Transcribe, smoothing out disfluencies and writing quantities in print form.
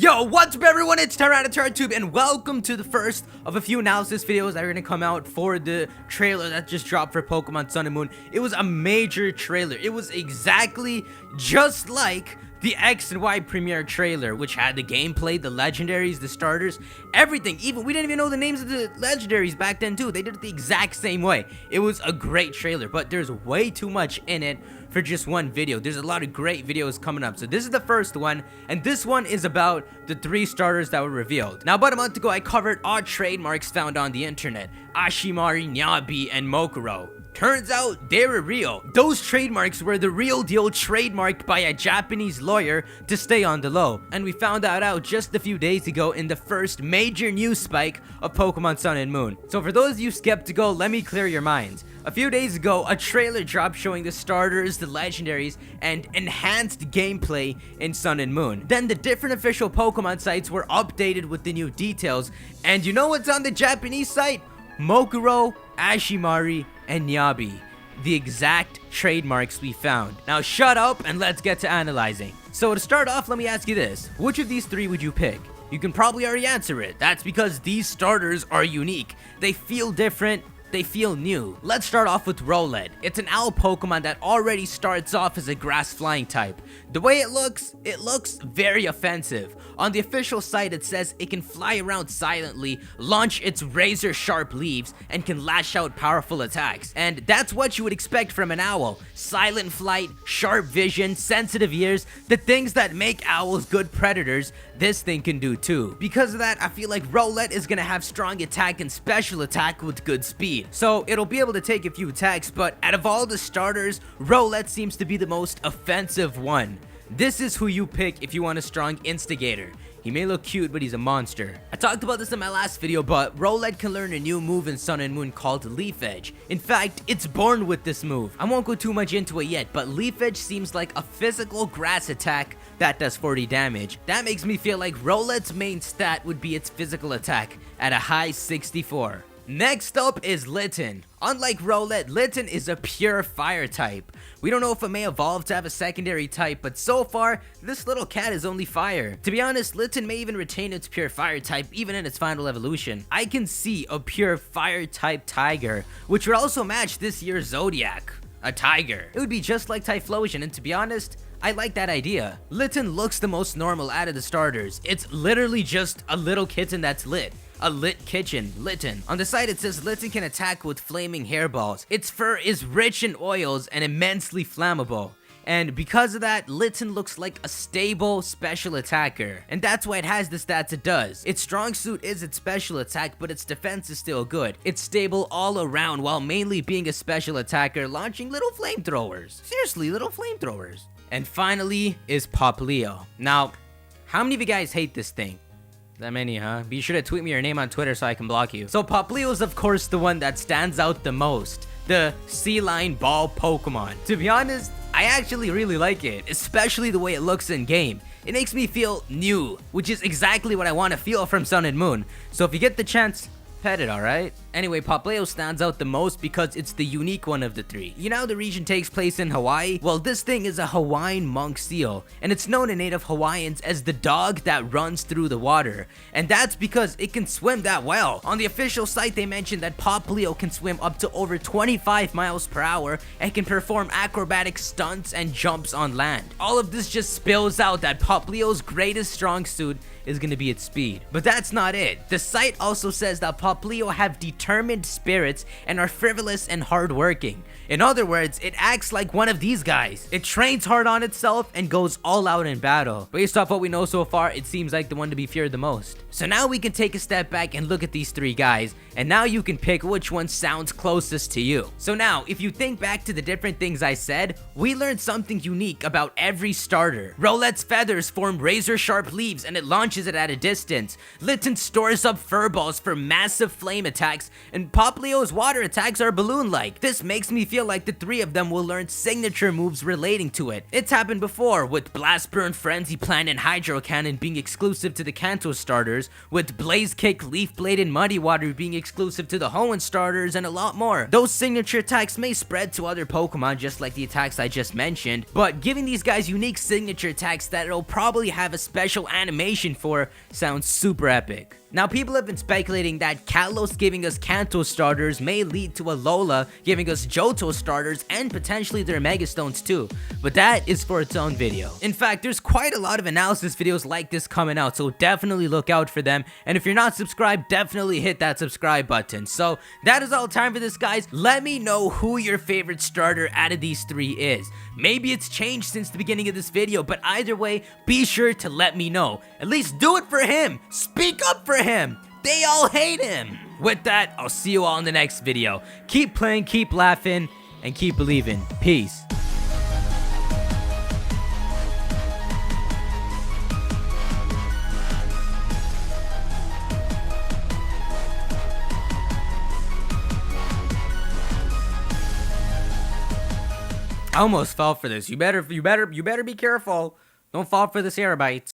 Yo, what's up everyone, it's TyranitarTube and welcome to the first of a few analysis videos that are gonna come out for the trailer that just dropped for Pokemon Sun and Moon. It was a major trailer. It was exactly just like the X and Y premiere trailer, which had the gameplay, the legendaries, the starters, everything. Even we didn't even know the names of the legendaries back then too. They did it the exact same way. It was a great trailer, but there's way too much in it for just one video. There's a lot of great videos coming up. So this is the first one, and this one is about the 3 starters that were revealed. Now, about a month ago, I covered all trademarks found on the internet: Ashimari, Nyabi, and Mokuro. Turns out they were real. Those trademarks were the real deal, trademarked by a Japanese lawyer to stay on the low. And we found that out just a few days ago in the first major news spike of Pokemon Sun and Moon. So for those of you skeptical, let me clear your minds. A few days ago, a trailer dropped showing the starters, the legendaries, and enhanced gameplay in Sun and Moon. Then the different official Pokemon sites were updated with the new details. And you know what's on the Japanese site? Mokuro, Ashimari, and Nyabi. The exact trademarks we found. Now shut up and let's get to analyzing. So to start off, let me ask you this. Which of these 3 would you pick? You can probably already answer it. That's because these starters are unique. They feel different. They feel new. Let's start off with Rowlett. It's an owl Pokemon that already starts off as a grass flying type. The way it looks very offensive. On the official site, it says it can fly around silently, launch its razor sharp leaves, and can lash out powerful attacks. And that's what you would expect from an owl. Silent flight, sharp vision, sensitive ears, the things that make owls good predators, this thing can do too. Because of that, I feel like Rowlett is gonna have strong attack and special attack with good speed. So it'll be able to take a few attacks, but out of all the starters, Rowlett seems to be the most offensive one. This is who you pick if you want a strong instigator. He may look cute, but he's a monster. I talked about this in my last video, but Rowlett can learn a new move in Sun and Moon called Leaf Edge. In fact, it's born with this move. I won't go too much into it yet, but Leaf Edge seems like a physical grass attack that does 40 damage. That makes me feel like Rowlett's main stat would be its physical attack at a high 64. Next up is Litten. Unlike Rowlett, Litten is a pure fire type. We don't know if it may evolve to have a secondary type, but so far, this little cat is only fire. To be honest, Litten may even retain its pure fire type even in its final evolution. I can see a pure fire type tiger, which would also match this year's Zodiac, a tiger. It would be just like Typhlosion, and to be honest, I like that idea. Litten looks the most normal out of the starters. It's literally just a little kitten that's lit. A lit kitchen, Litten. On the site it says Litten can attack with flaming hairballs. Its fur is rich in oils and immensely flammable. And because of that, Litten looks like a stable special attacker. And that's why it has the stats it does. Its strong suit is its special attack, but its defense is still good. It's stable all around while mainly being a special attacker, launching little flamethrowers. Seriously, little flamethrowers. And finally is Popplio. Now, how many of you guys hate this thing? That many, huh? Be sure to tweet me your name on Twitter so I can block you. So Popplio is of course the one that stands out the most. The sea lion ball Pokemon. To be honest, I actually really like it, especially the way it looks in game. It makes me feel new, which is exactly what I want to feel from Sun and Moon. So if you get the chance, pet it, alright? Anyway, Popplio stands out the most because it's the unique one of the 3. You know how the region takes place in Hawaii? Well, this thing is a Hawaiian monk seal, and it's known in native Hawaiians as the dog that runs through the water. And that's because it can swim that well. On the official site, they mentioned that Popplio can swim up to over 25 miles per hour and can perform acrobatic stunts and jumps on land. All of this just spills out that Popplio's greatest strong suit is gonna be its speed. But that's not it. The site also says that Popplio have determined spirits and are frivolous and hardworking. In other words, it acts like one of these guys. It trains hard on itself and goes all out in battle. Based off what we know so far, it seems like the one to be feared the most. So now we can take a step back and look at these 3 guys, and now you can pick which one sounds closest to you. So now, if you think back to the different things I said, we learned something unique about every starter. Rowlett's feathers form razor sharp leaves and it launches it at a distance. Litten stores up fur balls for massive flame attacks attacks, and Poplio's water attacks are balloon-like. This makes me feel like the three of them will learn signature moves relating to it. It's happened before, with Blast Burn, Frenzy Plant, and Hydro Cannon being exclusive to the Kanto starters, with Blaze Kick, Leaf Blade, and Muddy Water being exclusive to the Hoenn starters, and a lot more. Those signature attacks may spread to other Pokemon just like the attacks I just mentioned, but giving these guys unique signature attacks that it'll probably have a special animation for sounds super epic. Now, people have been speculating that Kalos giving us Kanto starters may lead to Alola giving us Johto starters and potentially their Mega Stones too, but that is for its own video. In fact, there's quite a lot of analysis videos like this coming out, so definitely look out for them, and if you're not subscribed, definitely hit that subscribe button. So that is all time for this, guys. Let me know who your favorite starter out of these three is. Maybe it's changed since the beginning of this video, but either way, be sure to let me know. At least do it for him. Speak up for him. They all hate him. With that, I'll see you all in the next video. Keep playing, keep laughing, and keep believing. Peace. I almost fell for this. You better be careful. Don't fall for this air bite.